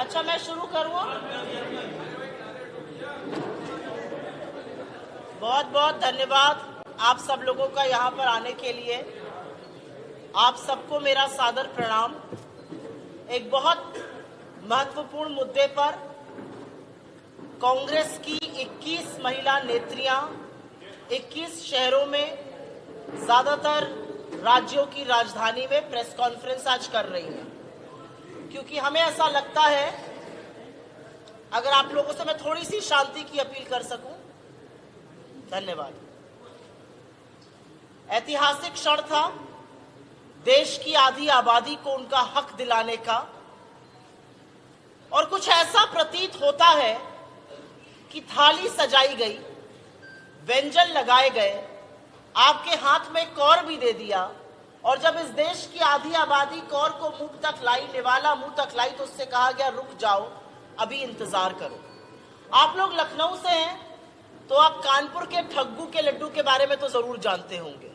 अच्छा, मैं शुरू करूँ। बहुत बहुत धन्यवाद आप सब लोगों का यहाँ पर आने के लिए। आप सबको मेरा सादर प्रणाम। एक बहुत महत्वपूर्ण मुद्दे पर कांग्रेस की 21 महिला नेत्रियां 21 शहरों में, ज्यादातर राज्यों की राजधानी में प्रेस कॉन्फ्रेंस आज कर रही हैं, क्योंकि हमें ऐसा लगता है, अगर आप लोगों से मैं थोड़ी सी शांति की अपील कर सकूं। धन्यवाद। ऐतिहासिक क्षण था देश की आधी आबादी को उनका हक दिलाने का, और कुछ ऐसा प्रतीत होता है कि थाली सजाई गई, व्यंजन लगाए गए, आपके हाथ में कौर भी दे दिया, और जब इस देश की आधी आबादी कौर को मुंह तक लाई, निवाला मुंह तक लाई, तो उससे कहा गया रुक जाओ, अभी इंतजार करो। आप लोग लखनऊ से हैं तो आप कानपुर के ठग्गू के लड्डू के बारे में तो जरूर जानते होंगे,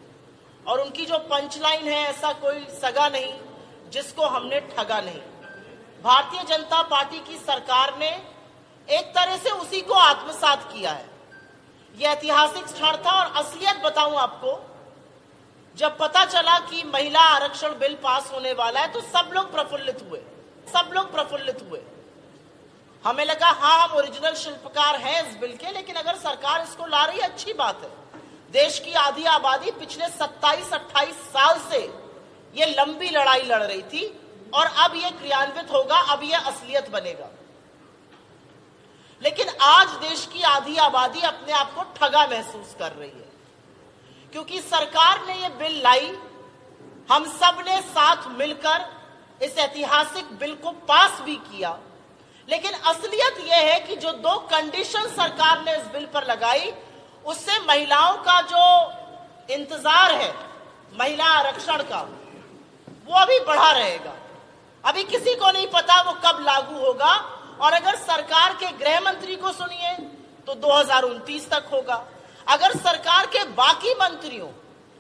और उनकी जो पंचलाइन है, ऐसा कोई सगा नहीं जिसको हमने ठगा नहीं। भारतीय जनता पार्टी की सरकार ने एक तरह से उसी को आत्मसात किया है। यह ऐतिहासिक क्षण था, और असलियत बताऊं आपको, जब पता चला कि महिला आरक्षण बिल पास होने वाला है तो सब लोग प्रफुल्लित हुए। हमें लगा हाँ, हम ओरिजिनल शिल्पकार हैं इस बिल के, लेकिन अगर सरकार इसको ला रही है अच्छी बात है। देश की आधी आबादी पिछले 27-28 साल से ये लंबी लड़ाई लड़ रही थी, और अब ये क्रियान्वित होगा, अब ये असलियत बनेगा। लेकिन आज देश की आधी आबादी अपने आप को ठगा महसूस कर रही है, क्योंकि सरकार ने ये बिल लाई, हम सब ने साथ मिलकर इस ऐतिहासिक बिल को पास भी किया, लेकिन असलियत यह है कि जो 2 कंडीशन सरकार ने इस बिल पर लगाई, उससे महिलाओं का जो इंतजार है महिला आरक्षण का, वो अभी बढ़ा रहेगा। अभी किसी को नहीं पता वो कब लागू होगा, और अगर सरकार के गृह मंत्री को सुनिए तो 2029 तक होगा। अगर सरकार के बाकी मंत्रियों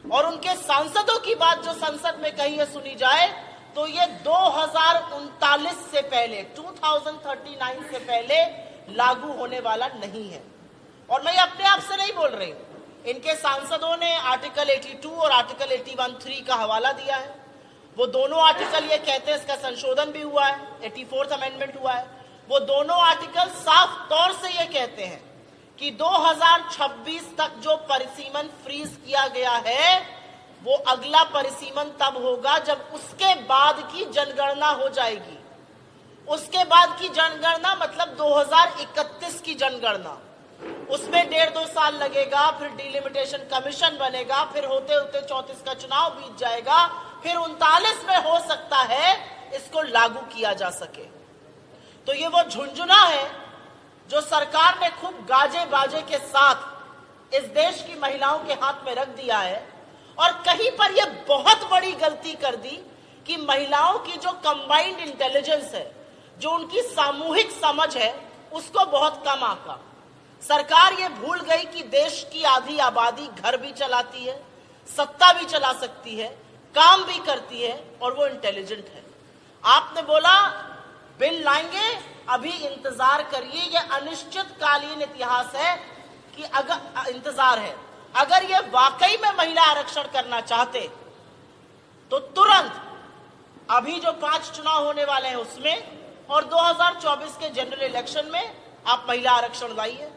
और उनके सांसदों की बात जो संसद में कही है सुनी जाए, तो ये 2039 से पहले, 2039 से पहले लागू होने वाला नहीं है। और मैं अपने आप से नहीं बोल रही हूं, इनके सांसदों ने आर्टिकल 82 और आर्टिकल 81(3) का हवाला दिया है। वो दोनों आर्टिकल ये कहते हैं, इसका संशोधन भी हुआ है, 84th अमेंडमेंट हुआ है। वो दोनों आर्टिकल साफ तौर से ये कहते हैं कि 2026 तक जो परिसीमन फ्रीज किया गया है, वो अगला परिसीमन तब होगा जब उसके बाद की जनगणना हो जाएगी। उसके बाद की जनगणना मतलब 2031 की जनगणना, उसमें 1.5-2 साल लगेगा, फिर डिलिमिटेशन कमीशन बनेगा, फिर होते होते 34 का चुनाव बीत जाएगा, फिर 39 में हो सकता है इसको लागू किया जा सके। तो ये वो झुंझुना है जो सरकार ने खूब गाजे बाजे के साथ इस देश की महिलाओं के हाथ में रख दिया है, और कहीं पर यह बहुत बड़ी गलती कर दी कि महिलाओं की जो कंबाइंड इंटेलिजेंस है, जो उनकी सामूहिक समझ है, उसको बहुत कम आंका। सरकार ये भूल गई कि देश की आधी आबादी घर भी चलाती है, सत्ता भी चला सकती है, काम भी करती है, और वो इंटेलिजेंट है। आपने बोला बिल लाएंगे, अभी इंतजार करिए, ये अनिश्चितकालीन इतिहास है कि अगर इंतजार है, अगर ये वाकई में महिला आरक्षण करना चाहते तो तुरंत अभी जो 5 चुनाव होने वाले हैं उसमें, और 2024 के जनरल इलेक्शन में आप महिला आरक्षण लाइए।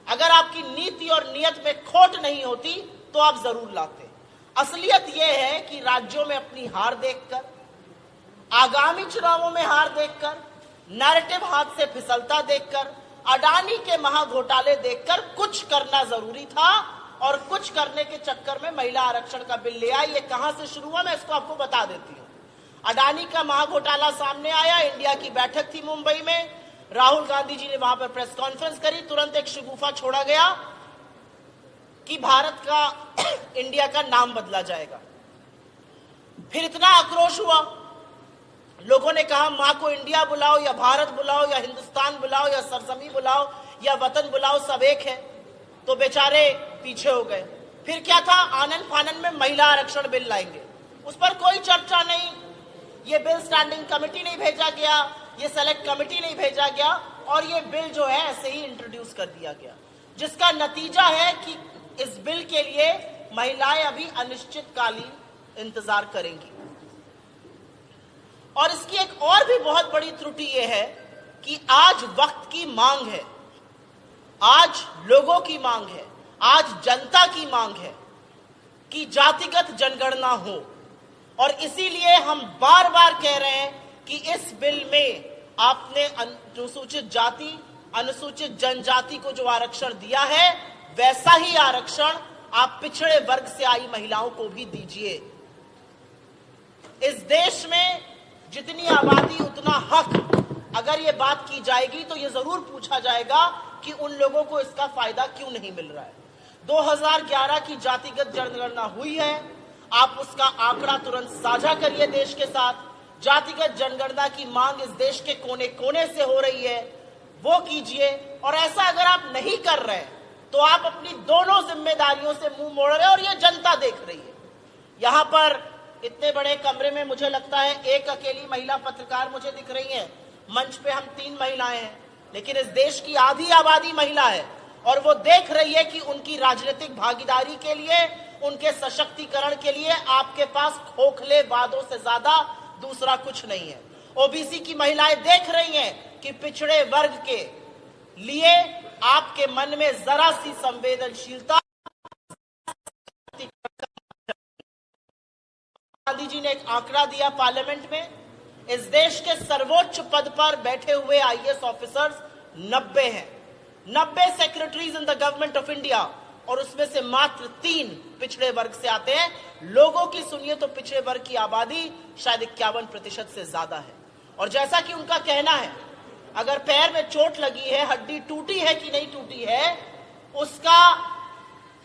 अगर आपकी नीति और नियत में खोट नहीं होती तो आप जरूर लाते। असलियत यह है कि राज्यों में अपनी हार देखकर, आगामी चुनावों में हार देखकर, नैरेटिव हाथ से फिसलता देखकर, अडानी के महाघोटाले देखकर कुछ करना जरूरी था, और कुछ करने के चक्कर में महिला आरक्षण का बिल ले आई। ये कहां से शुरू हुआ, मैं इसको आपको बता देती हूं। अडानी का महाघोटाला सामने आया, इंडिया की बैठक थी मुंबई में, राहुल गांधी जी ने वहां पर प्रेस कॉन्फ्रेंस करी, तुरंत एक शगुफा छोड़ा गया कि भारत का इंडिया का नाम बदला जाएगा। फिर इतना आक्रोश हुआ, लोगों ने कहा मां को इंडिया बुलाओ, या भारत बुलाओ, या हिंदुस्तान बुलाओ, या सरजमी बुलाओ, या वतन बुलाओ, सब एक है। तो बेचारे पीछे हो गए। फिर क्या था, आनन फानन में महिला आरक्षण बिल लाएंगे, उस पर कोई चर्चा नहीं, ये बिल स्टैंडिंग कमेटी नहीं भेजा गया, ये सेलेक्ट कमेटी नहीं भेजा गया और ये बिल जो है ऐसे ही इंट्रोड्यूस कर दिया गया, जिसका नतीजा है कि इस बिल के लिए महिलाएं अभी अनिश्चितकालीन इंतजार करेंगी। और इसकी एक और भी बहुत बड़ी त्रुटि ये है कि आज वक्त की मांग है, आज लोगों की मांग है, आज जनता की मांग है कि जातिगत जनगणना हो। और इसीलिए हम बार बार कह रहे हैं कि इस बिल में आपने अनुसूचित जाति, अनुसूचित जनजाति को जो आरक्षण दिया है, वैसा ही आरक्षण आप पिछड़े वर्ग से आई महिलाओं को भी दीजिए। इस देश में जितनी आबादी उतना हक, अगर ये बात की जाएगी तो ये जरूर पूछा जाएगा कि उन लोगों को इसका फायदा क्यों नहीं मिल रहा है। 2011 की जातिगत जनगणना हुई है, आप उसका आंकड़ा तुरंत साझा करिए देश के साथ। जातिगत जनगणना की मांग इस देश के कोने कोने से हो रही है, वो कीजिए। और ऐसा अगर आप नहीं कर रहे तो आप अपनी दोनों जिम्मेदारियों से मुंह मोड़ रहे हैं और ये जनता देख रही है। यहां पर इतने बड़े कमरे में मुझे लगता है एक अकेली महिला पत्रकार मुझे दिख रही है। मंच पे हम 3 महिलाएं हैं, लेकिन इस देश की आधी आबादी महिला है और वो देख रही है कि उनकी राजनीतिक भागीदारी के लिए, उनके सशक्तिकरण के लिए आपके पास खोखले वादों से ज्यादा दूसरा कुछ नहीं है। ओबीसी की महिलाएं देख रही हैं कि पिछड़े वर्ग के लिए आपके मन में जरा सी संवेदनशीलता। गांधी जी ने एक आंकड़ा दिया पार्लियामेंट में, इस देश के सर्वोच्च पद पर बैठे हुए आईएएस ऑफिसर्स 90 हैं, 90 secretaries in the government of India, और उसमें से मात्र 3 पिछड़े वर्ग से आते हैं। लोगों की सुनिए तो पिछड़े वर्ग की आबादी शायद 51% से ज्यादा है। और जैसा कि उनका कहना है, अगर पैर में चोट लगी है, हड्डी टूटी है कि नहीं टूटी है, उसका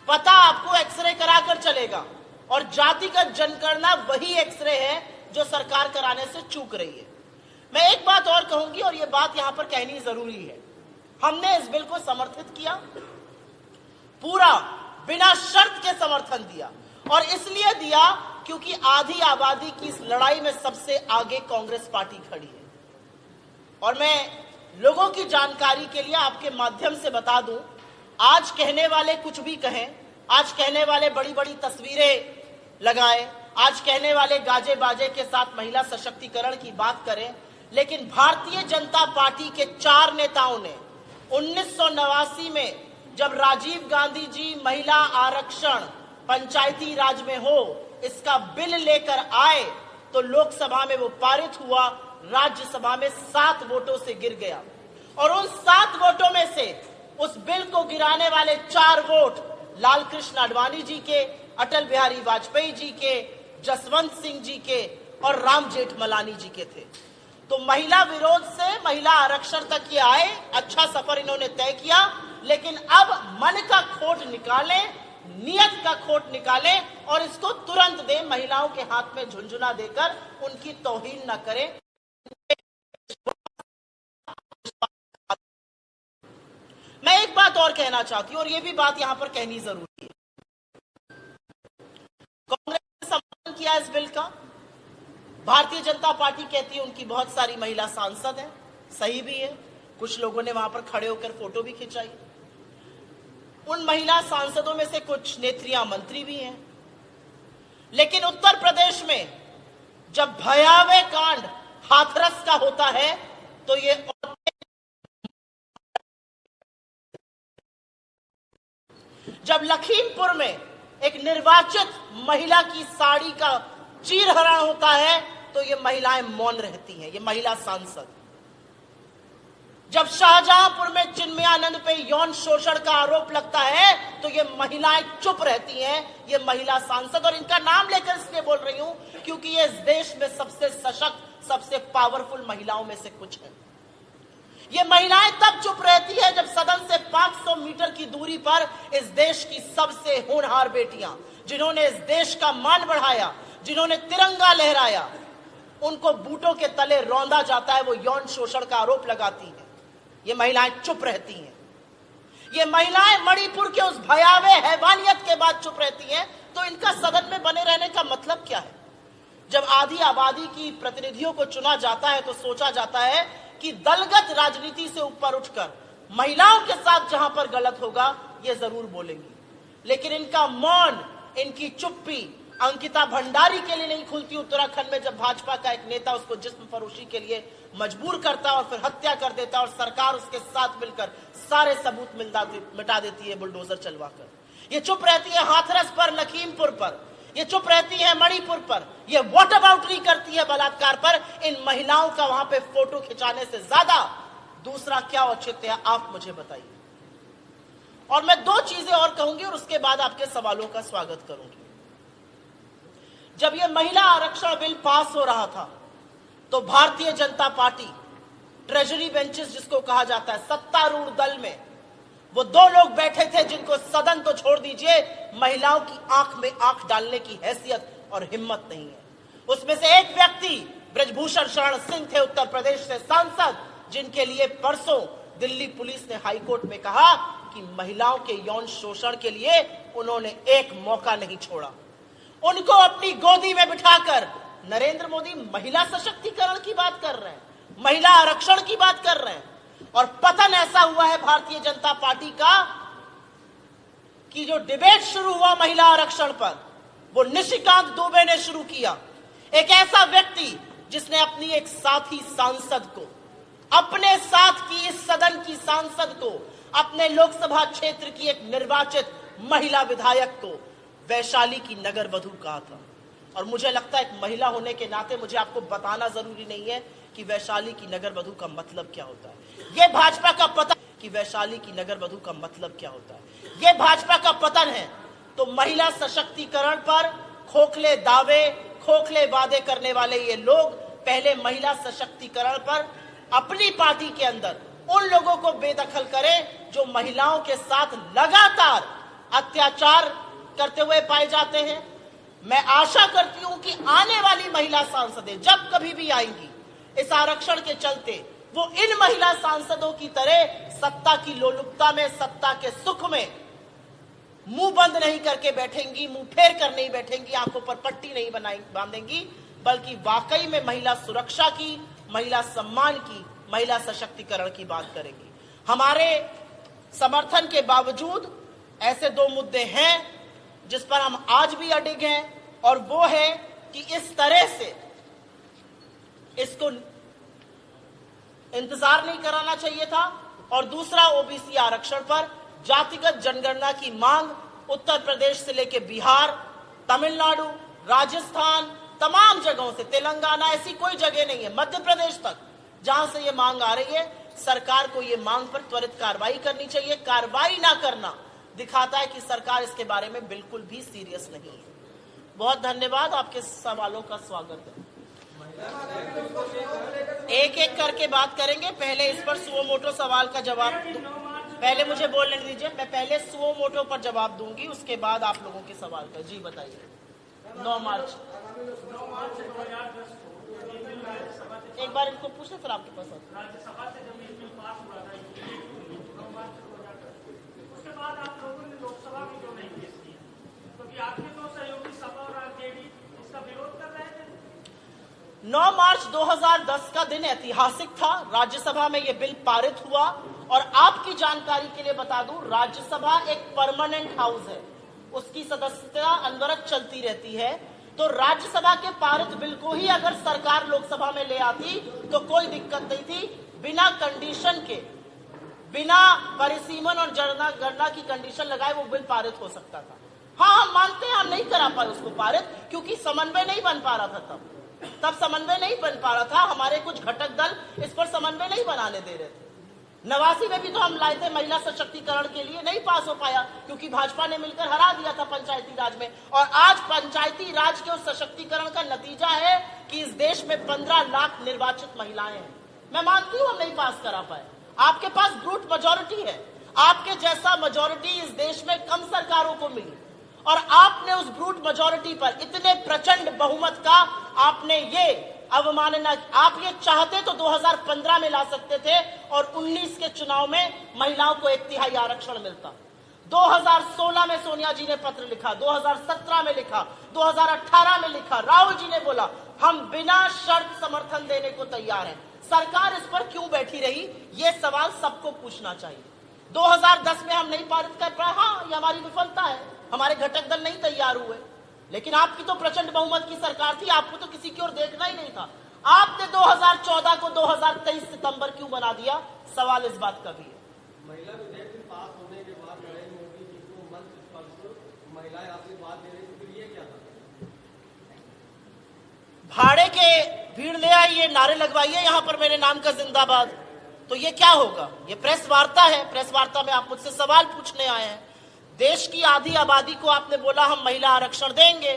पता आपको एक्सरे कराकर चलेगा। और जातिगत जनगणना वही एक्सरे है जो सरकार कराने से चूक रही है। मैं एक बात और कहूंगी, और यह बात यहां पर कहनी जरूरी है। हमने इस बिल को समर्थित किया, पूरा बिना शर्त के समर्थन दिया, और इसलिए दिया क्योंकि आधी आबादी की इस लड़ाई में सबसे आगे कांग्रेस पार्टी खड़ी है। और मैं लोगों की जानकारी के लिए आपके माध्यम से बता दूं, आज कहने वाले कुछ भी कहें, आज कहने वाले बड़ी बड़ी तस्वीरें लगाएं, आज कहने वाले गाजे बाजे के साथ महिला सशक्तिकरण की बात करें, लेकिन भारतीय जनता पार्टी के 4 नेताओं ने 1989 में जब राजीव गांधी जी महिला आरक्षण पंचायती राज में हो इसका बिल लेकर आए तो लोकसभा में वो पारित हुआ, राज्यसभा में 7 वोटों से गिर गया। और उन 7 वोटों में से उस बिल को गिराने वाले 4 वोट लाल कृष्ण आडवाणी जी के, अटल बिहारी वाजपेयी जी के, जसवंत सिंह जी के और राम जेठमलानी जी के थे। तो महिला विरोध से महिला आरक्षण तक ये आए, अच्छा सफर इन्होंने तय किया, लेकिन अब मन का खोट निकालें, नियत का खोट निकालें और इसको तुरंत दें, महिलाओं के हाथ में झुंझुना देकर उनकी तौहीन न करें। मैं एक बात और कहना चाहती हूं, और यह भी बात यहां पर कहनी जरूरी है। कांग्रेस ने समर्थन किया इस बिल का, भारतीय जनता पार्टी कहती है उनकी बहुत सारी महिला सांसद हैं, सही भी है, कुछ लोगों ने वहां पर खड़े होकर फोटो भी खिंचाई। उन महिला सांसदों में से कुछ नेत्रियां मंत्री भी हैं। लेकिन उत्तर प्रदेश में जब भयावह कांड हाथरस का होता है तो ये जब लखीमपुर में एक निर्वाचित महिला की साड़ी का चीरहरण होता है तो ये महिलाएं मौन रहती हैं, ये महिला सांसद। जब शाहजहांपुर में चिन्मयानंद पे यौन शोषण का आरोप लगता है तो ये महिलाएं चुप रहती हैं, ये महिला सांसद। और इनका नाम लेकर इसलिए बोल रही हूं क्योंकि ये इस देश में सबसे सशक्त, सबसे पावरफुल महिलाओं में से कुछ है। ये महिलाएं तब चुप रहती है जब सदन से 500 मीटर की दूरी पर इस देश की सबसे होनहार बेटियां, जिन्होंने इस देश का मान बढ़ाया, जिन्होंने तिरंगा लहराया, उनको बूटों के तले रौंदा जाता है, वो यौन शोषण का आरोप लगाती हैं। ये महिलाएं चुप रहती हैं। ये महिलाएं मणिपुर के उस भयावह हैवानियत के बाद चुप रहती हैं, तो इनका सदन में बने रहने का मतलब क्या है? जब आधी आबादी की प्रतिनिधियों को चुना जाता है तो सोचा जाता है कि दलगत राजनीति से ऊपर उठकर महिलाओं के साथ जहां पर गलत होगा ये जरूर बोलेंगी। लेकिन इनका मौन, इनकी चुप्पी अंकिता भंडारी के लिए नहीं खुलती उत्तराखंड में, जब भाजपा का एक नेता उसको जिस्म फरोशी के लिए मजबूर करता और फिर हत्या कर देता और सरकार उसके साथ मिलकर सारे सबूत मिटा देती है बुलडोजर चलवाकर। ये चुप रहती है हाथरस पर, लखीमपुर पर, ये चुप रहती है मणिपुर पर, ये वॉट अबाउट नहीं करती है बलात्कार पर। इन महिलाओं का वहां पे फोटो खिंचाने से ज्यादा दूसरा क्या औचित्य है, आप मुझे बताइए। और मैं दो चीजें और कहूंगी और उसके बाद आपके सवालों का स्वागत करूंगी। जब यह महिला आरक्षण बिल पास हो रहा था तो Bharatiya Janata party treasury benches जिसको कहा जाता है, सत्तारूढ़ दल में वो दो लोग बैठे थे जिनको सदन तो छोड़ दीजिए, महिलाओं की आंख में आंख डालने की हैसियत और हिम्मत नहीं है। उसमें से एक व्यक्ति ब्रजभूषण शरण सिंह थे, उत्तर प्रदेश से सांसद, जिनके लिए परसों दिल्ली पुलिस ने हाईकोर्ट में कहा कि महिलाओं के यौन शोषण के लिए उन्होंने एक मौका नहीं छोड़ा। उनको अपनी गोदी में बिठाकर नरेंद्र मोदी महिला सशक्तिकरण की बात कर रहे हैं, महिला आरक्षण की बात कर रहे हैं। और पतन ऐसा हुआ है भारतीय जनता पार्टी का कि जो डिबेट शुरू हुआ महिला आरक्षण पर, वो निशिकांत दुबे ने शुरू किया। एक ऐसा व्यक्ति जिसने अपनी एक साथी सांसद को, अपने साथ की इस सदन की सांसद को, अपने लोकसभा क्षेत्र की एक निर्वाचित महिला विधायक को वैशाली की नगर वधू कहा था। और मुझे लगता है एक महिला होने के नाते मुझे आपको बताना जरूरी नहीं है कि वैशाली की नगर वधू का मतलब क्या होता है। ये भाजपा का पतन कि वैशाली की नगर वधू का मतलब क्या होता है। ये भाजपा का पतन है। तो महिला सशक्तिकरण पर खोखले दावे, खोखले वादे करने वाले ये लोग पहले महिला सशक्तिकरण पर अपनी पार्टी के अंदर उन लोगों को बेदखल करें जो महिलाओं के साथ लगातार अत्याचार करते हुए पाए जाते हैं। मैं आशा करती हूं कि आने वाली महिला सांसदें जब कभी भी आएंगी इस आरक्षण के चलते, वो इन महिला सांसदों की तरह सत्ता की लोलुपता में, सत्ता के सुख में मुंह बंद नहीं करके बैठेंगी, मुंह फेर कर नहीं बैठेंगी, आंखों पर पट्टी नहीं बांधेंगी, बल्कि वाकई में महिला सुरक्षा की, महिला सम्मान की, महिला सशक्तिकरण की बात करेंगी। हमारे समर्थन के बावजूद ऐसे दो मुद्दे हैं जिस पर हम आज भी अडिग हैं, और वो है कि इस तरह से इसको इंतजार नहीं कराना चाहिए था। और दूसरा, ओबीसी आरक्षण पर जातिगत जनगणना की मांग उत्तर प्रदेश से लेकर बिहार, तमिलनाडु, राजस्थान, तमाम जगहों से, तेलंगाना, ऐसी कोई जगह नहीं है, मध्य प्रदेश तक जहां से ये मांग आ रही है। सरकार को ये मांग पर त्वरित कार्रवाई करनी चाहिए। कार्रवाई ना करना दिखाता है कि सरकार इसके बारे में बिल्कुल भी सीरियस नहीं है। बहुत धन्यवाद, आपके सवालों का स्वागत है। एक एक करके बात करेंगे। पहले इस पर सुओ मोटो सवाल का जवाब, पहले मुझे बोलने दीजिए। मैं पहले सुओ मोटो पर जवाब दूंगी, उसके बाद आप लोगों के सवाल का। जी बताइए। 9 मार्च एक बार इनको पूछे फिर आपके पास। राज्यसभा से जब ये बिल पास हुआ था 9 मार्च 2010, उसके बाद आप लोगों ने लोकसभा में क्यों नहीं पेश किया? क्योंकि आपके तो सहयोगी सपा और आरजेडी इसका विरोध कर रहे थे। 9 मार्च 2010 का दिन ऐतिहासिक था। राज्यसभा में यह बिल पारित हुआ। और आपकी जानकारी के लिए बता दूं, राज्यसभा एक परमानेंट हाउस है, उसकी सदस्यता अनवरत चलती रहती है। तो राज्यसभा के पारित बिल को ही अगर सरकार लोकसभा में ले आती तो कोई दिक्कत नहीं थी। बिना कंडीशन के, बिना परिसीमन और जनगणना की कंडीशन लगाए वो बिल पारित हो सकता था। हाँ, हम मानते हैं हम नहीं करा पाए उसको पारित, क्योंकि समन्वय नहीं बन पा रहा था। तब समन्वय नहीं बन पा रहा था। हमारे कुछ घटक दल इस पर समन्वय नहीं बनाने दे रहे थे। 89 में भी तो हम लाए थे महिला सशक्तिकरण के लिए, नहीं पास हो पाया क्योंकि भाजपा ने मिलकर हरा दिया था पंचायती राज में। और आज पंचायती राज के उस सशक्तिकरण का नतीजा है कि इस देश में 15 लाख निर्वाचित महिलाएं हैं। मैं मानती हूं हम नहीं पास करा पाए। आपके पास ब्रूट मेजोरिटी है। आपके जैसा मेजोरिटी इस देश में कम सरकारों को मिली, और आपने उस ब्रूट मेजोरिटी पर इतने प्रचंड बहुमत का आपने ये अवमानना। आप ये चाहते तो 2015 में ला सकते थे और 19 के चुनाव में महिलाओं को 1/3 आरक्षण मिलता। 2016 में सोनिया जी ने पत्र लिखा, 2017 में लिखा, 2018 में लिखा। राहुल जी ने बोला हम बिना शर्त समर्थन देने को तैयार हैं। सरकार इस पर क्यों बैठी रही, ये सवाल सबको पूछना चाहिए। 2010 में हम नहीं पारित कर पाए, हाँ ये हमारी विफलता है, हमारे घटक दल नहीं तैयार हुए, लेकिन आपकी तो प्रचंड बहुमत की सरकार थी, आपको तो किसी की ओर देखना ही नहीं था। आपने 2014 को 2023 सितंबर क्यों बना दिया, सवाल इस बात का भी है। महिला विधेयक पास होने के बाद नरेंद्र मोदी जी को मंच पर महिलाएं आशीर्वाद दे रही थी, फिर ये क्या था? भाड़े के भीड़ ले आइए, नारे लगवाइए यहां पर मेरे नाम का जिंदाबाद, तो ये क्या होगा? ये प्रेस वार्ता है, प्रेस वार्ता में आप मुझसे सवाल पूछने आए हैं। देश की आधी आबादी को आपने बोला हम महिला आरक्षण देंगे,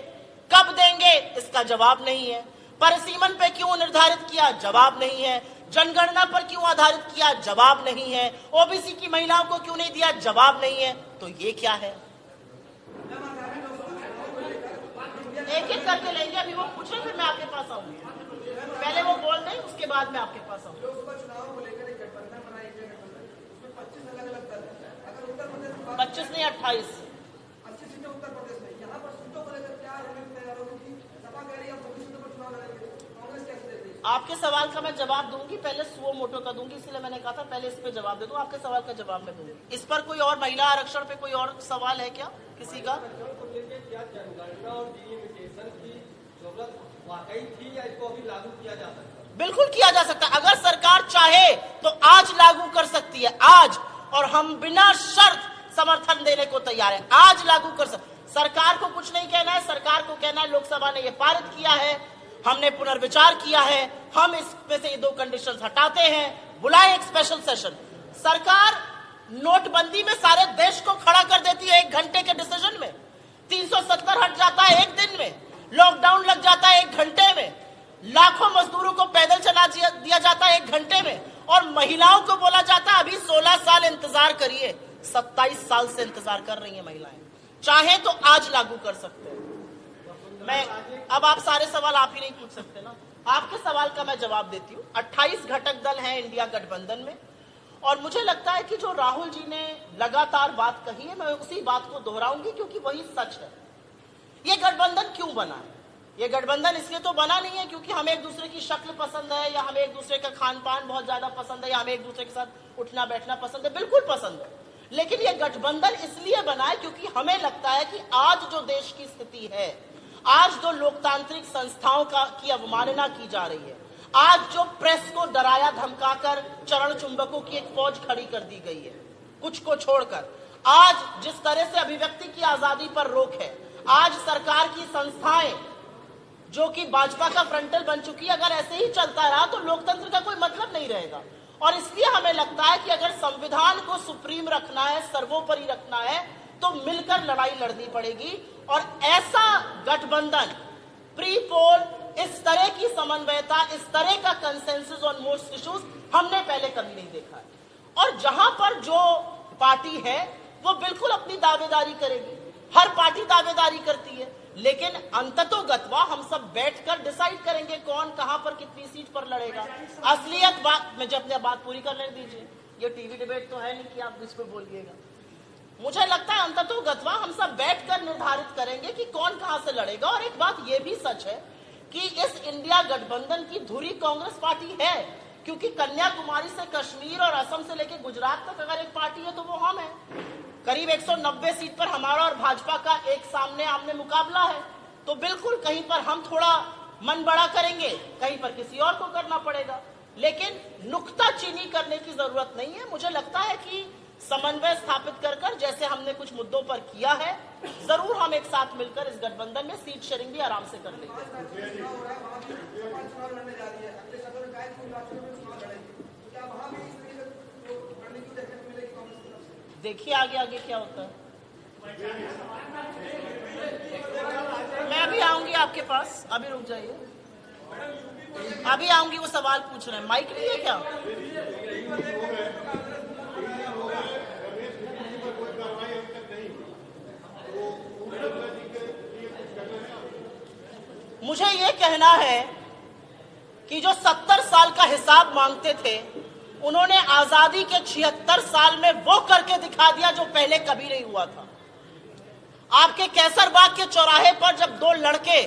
कब देंगे इसका जवाब नहीं है। परिसीमन पे क्यों निर्धारित किया, जवाब नहीं है। जनगणना पर क्यों आधारित किया, जवाब नहीं है। ओबीसी की महिलाओं को क्यों नहीं दिया, जवाब नहीं है। तो ये क्या है? एक एक करके लेंगे, अभी वो पूछे फिर मैं आपके पास आऊंगी। पहले वो बोल दें, उसके बाद मैं आपके पास आऊंगी। 25 नहीं 28 आपके सवाल का मैं जवाब दूंगी, पहले सुओ मोटो का दूंगी, इसलिए मैंने कहा था पहले इस पे जवाब दे दूं, आपके सवाल का जवाब मैं दूंगी। इस पर कोई और महिला आरक्षण पे कोई और सवाल है क्या किसी का? क्या जनगणना और डिलिमिटेशन की जरूरत वाकई थी या इसको अभी लागू किया जा सकता है? बिल्कुल किया जा सकता है, अगर सरकार चाहे तो आज लागू कर सकती है, आज, और हम बिना शर्त समर्थन देने को तैयार है, आज लागू कर सकते। सरकार को कुछ नहीं कहना है, सरकार को कहना है लोकसभा ने ये पारित किया है, हमने पुनर्विचार किया है, हम इसमें से ये 2 कंडीशंस हटाते हैं, बुलाए एक स्पेशल सेशन। सरकार नोटबंदी में सारे देश को खड़ा कर देती है 1 घंटे के डिसीजन में, 370 हट जाता है 1 दिन में, लॉकडाउन लग जाता है 1 घंटे में, लाखों मजदूरों को पैदल चला दिया जाता है 1 घंटे में, और महिलाओं को बोला जाता है अभी 16 साल इंतजार करिए। 27 साल से इंतजार कर रही है महिलाएं, चाहे तो आज लागू कर सकते हैं। मैं अब आप सारे सवाल आप ही नहीं पूछ सकते ना, आपके सवाल का मैं जवाब देती हूँ। 28 घटक दल हैं इंडिया गठबंधन में, और मुझे लगता है कि जो राहुल जी ने लगातार बात कही है, मैं उसी बात को दोहराऊंगी क्योंकि वही सच है। ये गठबंधन क्यों बना है? ये गठबंधन इसलिए तो बना नहीं है क्योंकि हमें एक दूसरे की शक्ल पसंद है, या हमें एक दूसरे का खान पान बहुत ज्यादा पसंद है, या हमें एक दूसरे के साथ उठना बैठना पसंद है, बिल्कुल पसंद है। लेकिन ये गठबंधन इसलिए बना है क्योंकि हमें लगता है कि आज जो देश की स्थिति है, आज जो लोकतांत्रिक संस्थाओं की अवमानना की जा रही है, आज जो प्रेस को डराया धमकाकर चरण चुंबकों की एक फौज खड़ी कर दी गई है, कुछ को छोड़कर, आज जिस तरह से अभिव्यक्ति की आजादी पर रोक है, आज सरकार की संस्थाएं जो कि भाजपा का फ्रंटल बन चुकी है, अगर ऐसे ही चलता रहा तो लोकतंत्र का कोई मतलब नहीं रहेगा। और इसलिए हमें लगता है कि अगर संविधान को सुप्रीम रखना है, सर्वोपरि रखना है, तो मिलकर लड़ाई लड़नी पड़ेगी। और ऐसा गठबंधन, प्री पोल, इस तरह की समन्वयता, इस तरह का कंसेंसस ऑन मोस्ट इश्यूज हमने पहले कभी नहीं देखा है। और जहां पर जो पार्टी है वो बिल्कुल अपनी दावेदारी करेगी, हर पार्टी दावेदारी करती है, लेकिन अंततोगत्वा हम सब बैठकर डिसाइड करेंगे कौन कहां पर कितनी सीट पर लड़ेगा। असलियत बात, मुझे अपनी बात पूरी करने दीजिए, ये टीवी डिबेट तो है नहीं कि आप बीच में बोलिएगा। मुझे लगता है अंततोगत्वा हम सब बैठकर निर्धारित करेंगे कि कौन कहां से लड़ेगा। और एक बात यह भी सच है कि इस इंडिया गठबंधन की धुरी कांग्रेस पार्टी है, क्योंकि कन्याकुमारी से कश्मीर और असम से लेकर गुजरात तक अगर एक पार्टी है तो वो हम है। करीब 190 सीट पर हमारा और भाजपा का एक सामने आमने मुकाबला है, तो बिल्कुल कहीं पर हम थोड़ा मन बड़ा करेंगे, कहीं पर किसी और को करना पड़ेगा, लेकिन नुक्ताचीनी करने की जरूरत नहीं है। मुझे लगता है कि समन्वय स्थापित कर जैसे हमने कुछ मुद्दों पर किया है, जरूर हम एक साथ मिलकर इस गठबंधन में सीट शेयरिंग भी आराम से कर लेंगे। देखिए आगे आगे क्या होता है। मैं अभी आऊंगी आपके पास, अभी रुक जाइए, अभी आऊंगी। वो सवाल पूछ रहे हैं, माइक नहीं है क्या? मुझे ये कहना है कि जो 70 साल का हिसाब मांगते थे उन्होंने आजादी के 76 साल में वो करके दिखा दिया जो पहले कभी नहीं हुआ था। आपके कैसरबाग के चौराहे पर जब दो लड़के,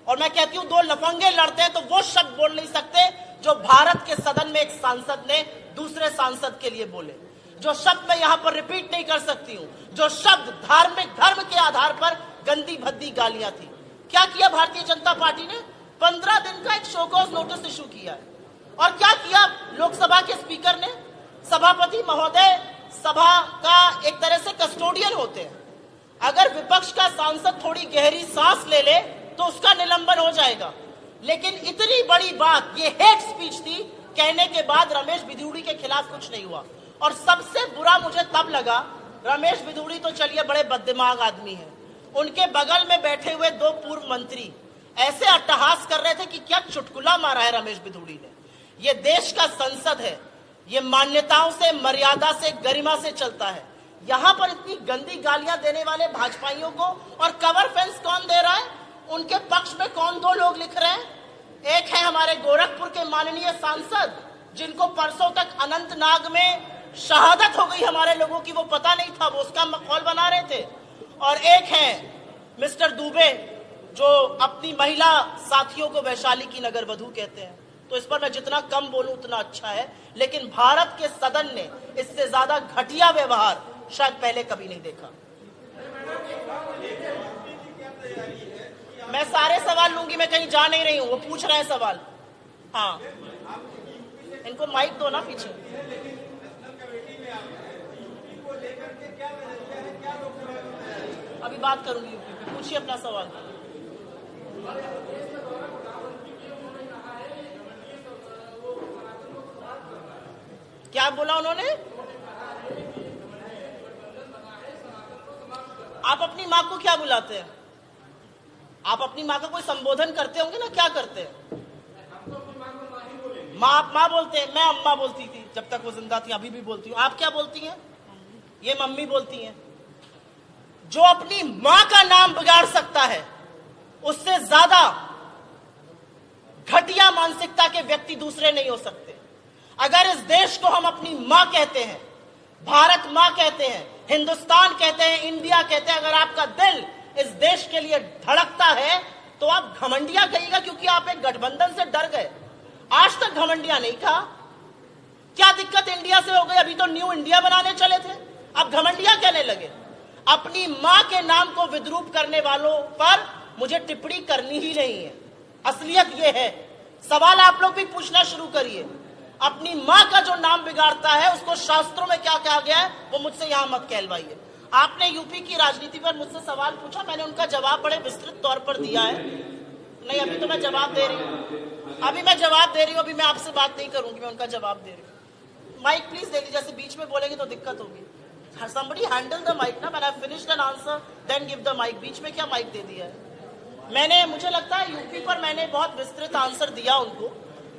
और मैं कहती हूं दो लफंगे लड़ते हैं, तो वो शब्द बोल नहीं सकते जो भारत के सदन में एक सांसद ने दूसरे सांसद के लिए बोले, जो शब्द मैं यहां पर रिपीट नहीं कर सकती हूं, जो शब्द धार्मिक धर्म के आधार पर गंदी भद्दी गालियां थी। क्या किया भारतीय जनता पार्टी ने? 15 दिन का एक शोकॉज नोटिस इशू किया है। और क्या किया लोकसभा के स्पीकर ने? सभापति महोदय सभा का एक तरह से कस्टोडियन होते हैं। अगर विपक्ष का सांसद थोड़ी गहरी सांस ले ले तो उसका निलंबन हो जाएगा। लेकिन इतनी बड़ी बात, ये हेट स्पीच थी, कहने के बाद रमेश बिधूड़ी के खिलाफ कुछ नहीं हुआ। और सबसे बुरा मुझे तब लगा, रमेश बिधूड़ी तो चलिए बड़े बददिमाग आदमी हैं, उनके बगल में बैठे हुए दो पूर्व मंत्री ऐसे अट्टहास कर रहे थे कि क्या चुटकुला मारा है रमेश बिधूड़ी ने। ये देश का संसद है, ये मान्यताओं से, मर्यादा से, गरिमा से चलता है। यहां पर इतनी गंदी गालियां देने वाले भाजपाइयों को, और कवर फेंस कौन दे रहा है? उनके पक्ष में कौन दो लोग लिख रहे हैं? एक है हमारे गोरखपुर के माननीय सांसद, जिनको परसों तक अनंतनाग में शहादत हो गई हमारे लोगों की, वो पता नहीं था, वो उसका मखौल बना रहे थे। और एक है मिस्टर दुबे, जो अपनी महिला साथियों को वैशाली की नगर वधू कहते हैं। तो इस पर मैं जितना कम बोलूं उतना अच्छा है। लेकिन भारत के सदन ने इससे ज्यादा घटिया व्यवहार शायद पहले कभी नहीं देखा। मैं सारे सवाल लूंगी, मैं कहीं जा नहीं रही हूं, वो पूछ रहे हैं सवाल। हाँ, इनको माइक दो ना पीछे। अभी बात करूंगी यूपी पे, पूछिए अपना सवाल। क्या बोला उन्होंने? आप अपनी माँ को क्या बुलाते हैं? आप अपनी माँ का कोई संबोधन करते होंगे ना, क्या करते हैं? माँ, आप माँ बोलते हैं। मैं अम्मा बोलती थी जब तक वो जिंदा थी, अभी भी बोलती हूँ। आप क्या बोलती हैं? ये मम्मी बोलती हैं। जो अपनी माँ का नाम बिगाड़ सकता है, उससे ज्यादा घटिया मानसिकता के व्यक्ति दूसरे नहीं हो सकते। अगर इस देश को हम अपनी माँ कहते हैं, भारत माँ कहते हैं, हिंदुस्तान कहते हैं, इंडिया कहते हैं, अगर आपका दिल इस देश के लिए धड़कता है तो आप घमंडिया कहिएगा, क्योंकि आप एक गठबंधन से डर गए। आज तक घमंडिया नहीं था। क्या दिक्कत इंडिया से हो गई? अभी तो न्यू इंडिया बनाने चले थे, अब घमंडिया कहने लगे। अपनी मां के नाम को विद्रूप करने वालों पर मुझे टिप्पणी करनी ही नहीं है। असलियत यह है। सवाल आप लोग भी पूछना शुरू करिए। अपनी मां का जो नाम बिगाड़ता है, उसको शास्त्रों में क्या कहा गया है, वो मुझसे यहां मत कहलवाइए। आपने यूपी की राजनीति पर मुझसे सवाल पूछा, मैंने उनका जवाब बड़े विस्तृत तौर पर दिया है। नहीं, अभी तो मैं जवाब दे रही हूँ, अभी मैं आपसे बात नहीं करूंगी, मैं उनका जवाब दे रही हूँ। माइक प्लीज दे लीजिए, जैसे बीच में बोलेंगे तो दिक्कत होगी। Somebody handle the mic ना, when I finished an answer, then give the mic। बीच में क्या माइक दे दिया है? मुझे लगता है यूपी पर मैंने बहुत विस्तृत आंसर दिया उनको।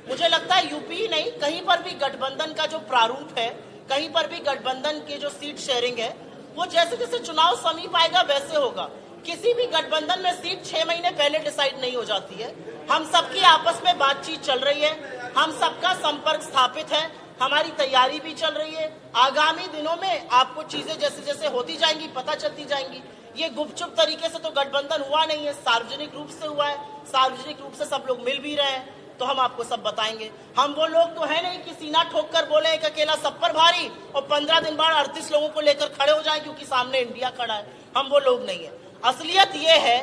मुझे लगता है यूपी ही नहीं, कहीं पर भी गठबंधन का जो प्रारूप है, कहीं पर भी गठबंधन की जो सीट शेयरिंग है, वो जैसे जैसे चुनाव समीप आएगा वैसे होगा। किसी भी गठबंधन में सीट 6 महीने पहले डिसाइड नहीं हो जाती है। हम सबकी आपस में बातचीत चल रही है, हम सबका संपर्क स्थापित है, हमारी तैयारी भी चल रही है। आगामी दिनों में आपको चीजें जैसे जैसे होती जाएंगी पता चलती जाएंगी। ये गुपचुप तरीके से तो गठबंधन हुआ नहीं है, सार्वजनिक रूप से हुआ है, सार्वजनिक रूप से सब लोग मिल भी रहे हैं, तो हम आपको सब बताएंगे। हम वो लोग तो है नहीं कि सीना ठोक कर बोले एक अकेला सब पर भारी और 15 दिन बाद 38 लोगों को लेकर खड़े हो जाए क्योंकि सामने इंडिया खड़ा है। हम वो लोग नहीं है। असलियत ये है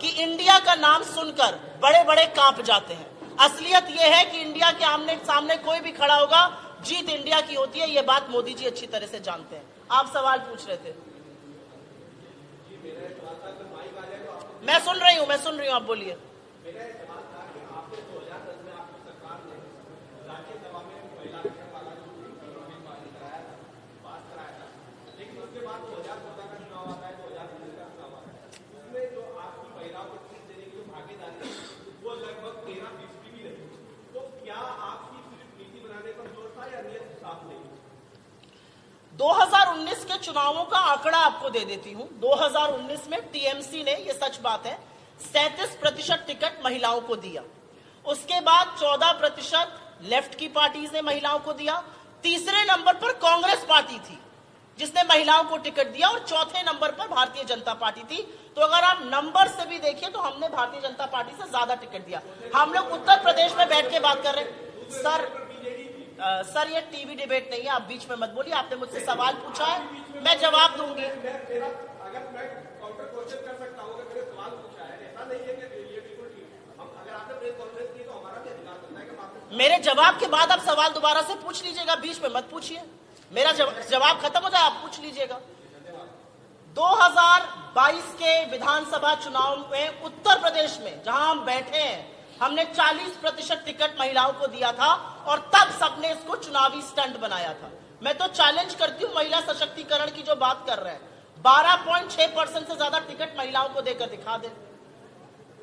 कि इंडिया का नाम सुनकर बड़े बड़े कांप जाते हैं। असलियत ये है कि इंडिया के आमने सामने कोई भी खड़ा होगा, जीत इंडिया की होती है। ये बात मोदी जी अच्छी तरह से जानते हैं। आप सवाल पूछ रहे थे, मैं सुन रही हूँ, आप बोलिए। के चुनावों का आंकड़ा आपको दे देती हूं। 2019 में टीएमसी ने, ये सच बात है, 37% टिकट महिलाओं को दिया। उसके बाद 14% लेफ्ट की पार्टीज ने महिलाओं को दिया, तीसरे नंबर पर कांग्रेस पार्टी थी जिसने महिलाओं को टिकट दिया, और चौथे नंबर पर भारतीय जनता पार्टी थी। तो अगर आप नंबर से भी देखिए तो हमने भारतीय जनता पार्टी से ज्यादा टिकट दिया। हम लोग उत्तर प्रदेश में बैठ के बात कर रहे हैं। सर ये टीवी डिबेट नहीं है, आप बीच में मत बोलिए। आपने मुझसे सवाल पूछा है, मैं जवाब दूंगी। मेरे जवाब के बाद आप सवाल दोबारा से पूछ लीजिएगा, बीच में मत पूछिए। मेरा जवाब खत्म हो जाए आप पूछ लीजिएगा। 2022 के विधानसभा चुनाव में उत्तर प्रदेश में जहां हम बैठे हैं, हमने 40% टिकट महिलाओं को दिया था, और तब सबने इसको चुनावी स्टंट बनाया था। मैं तो चैलेंज करती हूं, महिला सशक्तिकरण की जो बात कर रहे हैं, 12.6% से ज्यादा टिकट महिलाओं को देकर दिखा दे।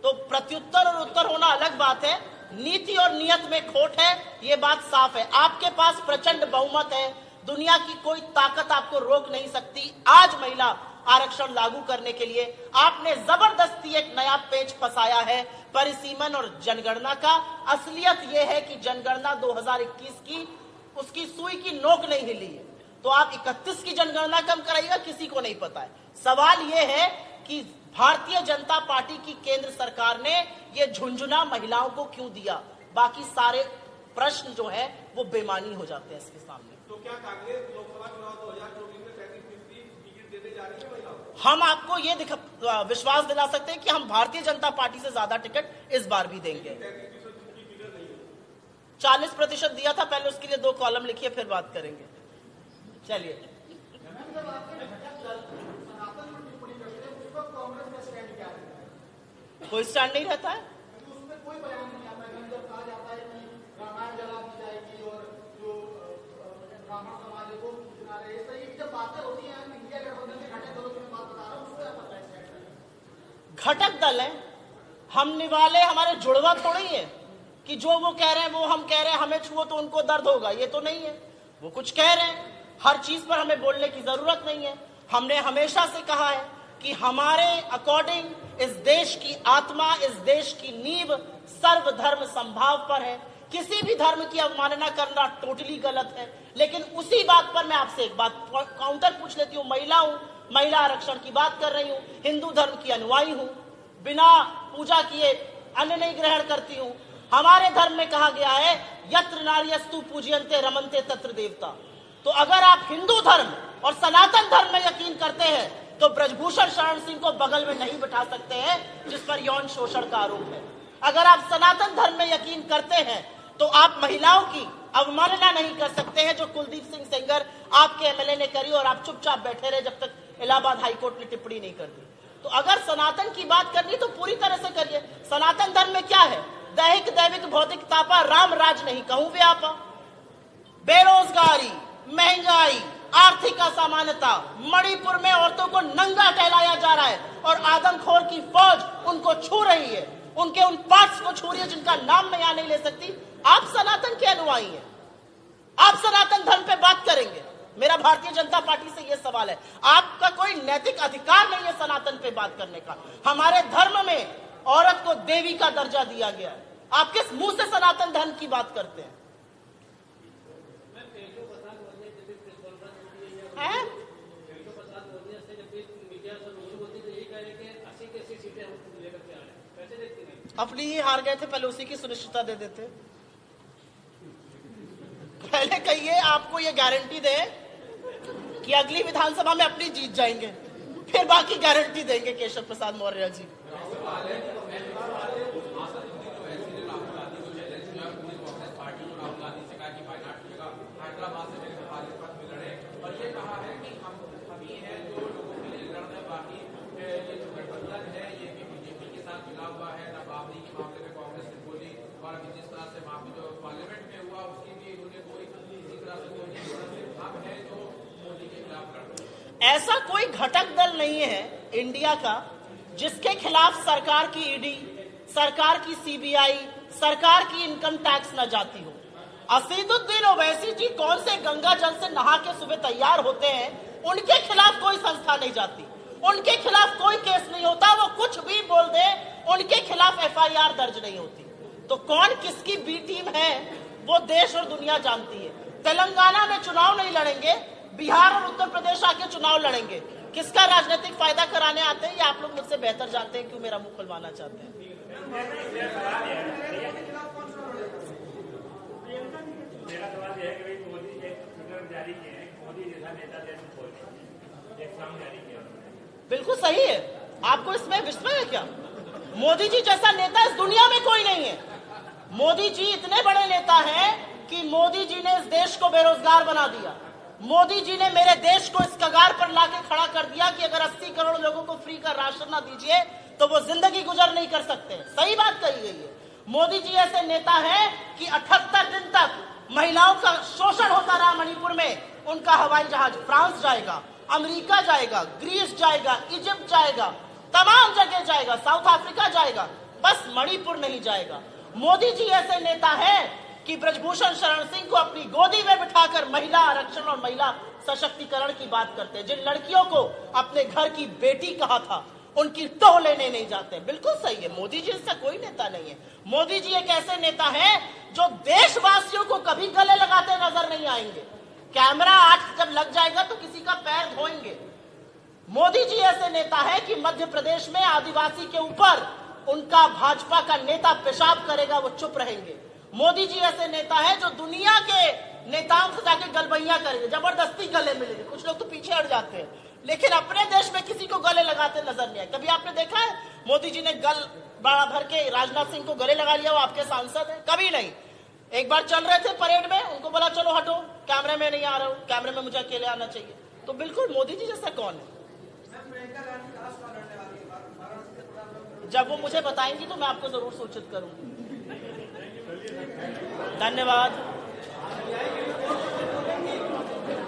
तो प्रत्युत्तर और उत्तर होना अलग बात है, नीति और नियत में खोट है, ये बात साफ है। आपके पास प्रचंड बहुमत है, दुनिया की कोई ताकत आपको रोक नहीं सकती आज महिला आरक्षण लागू करने के लिए। आपने जबरदस्ती एक नया पेच फंसाया है परिसीमन और जनगणना का। असलियत यह है कि जनगणना 2021 की उसकी सुई की नोक नहीं हिली है, तो आप 31 की जनगणना कम कराइएगा, किसी को नहीं पता है। सवाल यह है कि भारतीय जनता पार्टी की केंद्र सरकार ने यह झुंझुना महिलाओं को क्यों दिया। बाकी सारे प्रश्न जो है वो बेमानी हो जाते हैं इसके सामने। तो क्या कांग्रेस लोकसभा चुनाव 2024 में 33% टिकट देने जा रही है महिलाओं को? हम आपको ये विश्वास दिला सकते हैं कि हम भारतीय जनता पार्टी से ज्यादा टिकट इस बार भी देंगे। 40% दिया था पहले, उसके लिए 2 कॉलम लिखिए फिर बात करेंगे। चलिए, कोई स्टैंड नहीं रहता है। घटक दल है, हम निवाले हमारे जुड़वा थोड़ी है कि जो वो कह रहे हैं वो हम कह रहे हैं, हमें छुओ तो उनको दर्द होगा, ये तो नहीं है। वो कुछ कह रहे हैं, हर चीज पर हमें बोलने की जरूरत नहीं है। हमने हमेशा से कहा है कि हमारे अकॉर्डिंग इस देश की आत्मा, इस देश की नींव सर्वधर्म संभाव पर है। किसी भी धर्म की अवमानना करना टोटली गलत है। लेकिन उसी बात पर मैं आपसे एक बात काउंटर पूछ लेती हूँ। महिला हूं, महिला आरक्षण की बात कर रही हूं, हिंदू धर्म की अनुयायी हूं, बिना पूजा किए अन्न नहीं ग्रहण करती हूं। हमारे धर्म में कहा गया है यत्र नार्यस्तु पूजयन्ते रमन्ते तत्र देवता। तो अगर आप हिंदू धर्म और सनातन धर्म में यकीन करते हैं तो ब्रजभूषण शरण सिंह को बगल में नहीं बैठा सकते हैं जिस पर यौन शोषण का आरोप है। अगर आप सनातन धर्म में यकीन करते हैं तो आप महिलाओं की अवमानना नहीं कर सकते हैं जो कुलदीप सिंह सेंगर आपके एमएलए ने करी, और आप चुपचाप बैठे रहे जब तक इलाहाबाद हाईकोर्ट ने टिप्पणी नहीं कर दी। तो अगर सनातन की बात करनी तो पूरी तरह से करिए। सनातन धर्म में क्या है? दैहिक दैविक भौतिक तापा, राम राज नहीं कहूं व्यापा, बेरोजगारी, महंगाई, आर्थिक असमानता, मणिपुर में औरतों को नंगा टहलाया जा रहा है और आदमखोर की फौज उनको छू रही है, उनके उन पार्ट्स को छू रही है जिनका नाम मैं यहां नहीं ले सकती। आप सनातन के अनुयायी हैं, आप सनातन धर्म पे बात करेंगे। मेरा भारतीय जनता पार्टी से यह सवाल है, आपका कोई नैतिक अधिकार नहीं है सनातन पे बात करने का। हमारे धर्म में औरत को देवी का दर्जा दिया गया है, आप किस मुंह से सनातन धर्म की बात करते हैं? अपनी ही हार गए थे, पहले उसी की सुनिश्चितता दे देते। पहले कहिए आपको ये गारंटी दे कि अगली विधानसभा में अपनी जीत जाएंगे, फिर बाकी गारंटी देंगे केशव प्रसाद मौर्य जी। ऐसा कोई घटक दल नहीं है इंडिया का जिसके खिलाफ सरकार की ईडी, सरकार की सीबीआई, सरकार की इनकम टैक्स न जाती हो। असीदुद्दीन ओवैसी जी कौन से गंगा जल से नहा के सुबह तैयार होते हैं, उनके खिलाफ कोई संस्था नहीं जाती, उनके खिलाफ कोई केस नहीं होता। वो कुछ भी बोल दे, उनके खिलाफ एफआईआर दर्ज नहीं होती। तो कौन किसकी बी टीम है वो देश और दुनिया जानती है। तेलंगाना में चुनाव नहीं लड़ेंगे, बिहार और उत्तर प्रदेश आके चुनाव लड़ेंगे। किसका राजनीतिक फायदा कराने आते हैं ये आप लोग मुझसे बेहतर जानते हैं, क्यों मेरा मुंह खुलवाना चाहते हैं। मेरा सवाल यह है कि मोदी एक ट्विटर जारी किए हैं, मोदी जैसा नेता देश को एक सॉन्ग जारी किया। बिल्कुल सही है, आपको इसमें विस्मय है क्या? मोदी जी जैसा नेता इस दुनिया में कोई नहीं है। मोदी जी इतने बड़े नेता हैं कि मोदी जी ने इस देश को बेरोजगार बना दिया। मोदी जी ने मेरे देश को इस कगार पर लाके खड़ा कर दिया कि अगर 80 करोड़ लोगों को फ्री का राशन ना दीजिए तो वो जिंदगी गुजर नहीं कर सकते। सही बात कही गई है। मोदी जी ऐसे नेता हैं कि 78 दिन तक महिलाओं का शोषण होता रहा मणिपुर में। उनका हवाई जहाज फ्रांस जाएगा, अमेरिका जाएगा, ग्रीस जाएगा, इजिप्ट जाएगा, तमाम जगह जाएगा, साउथ अफ्रीका जाएगा, बस मणिपुर नहीं जाएगा। मोदी जी ऐसे नेता हैं कि ब्रजभूषण शरण सिंह को अपनी गोदी में बिठाकर महिला आरक्षण और महिला सशक्तिकरण की बात करते हैं। जिन लड़कियों को अपने घर की बेटी कहा था उनकी टोह लेने नहीं जाते। बिल्कुल सही है, मोदी जी ऐसा कोई नेता नहीं है। मोदी जी एक ऐसे नेता हैं जो देशवासियों को कभी गले लगाते नजर नहीं आएंगे। कैमरा आज जब लग जाएगा तो किसी का पैर धोएंगे। मोदी जी ऐसे नेता है कि मध्य प्रदेश में आदिवासी के ऊपर उनका भाजपा का नेता पेशाब करेगा, वो चुप रहेंगे। मोदी जी ऐसे नेता है जो दुनिया के नेताओं से जाके गलबैया करेंगे, जबरदस्ती गले मिलेंगे। कुछ लोग तो पीछे हट जाते हैं, लेकिन अपने देश में किसी को गले लगाते नजर नहीं आए। कभी आपने देखा है मोदी जी ने गल बड़ा भर के राजनाथ सिंह को गले लगा लिया, वो आपके सांसद है? कभी नहीं। एक बार चल रहे थे परेड में, उनको बोला चलो हटो, कैमरे में नहीं आ रहा हूं, कैमरे में मुझे अकेले आना चाहिए। तो बिल्कुल मोदी जी जैसा कौन है? जब वो मुझे बताएंगी तो मैं आपको जरूर सूचित करूंगी। धन्यवाद।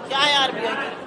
क्या है आरबीआई?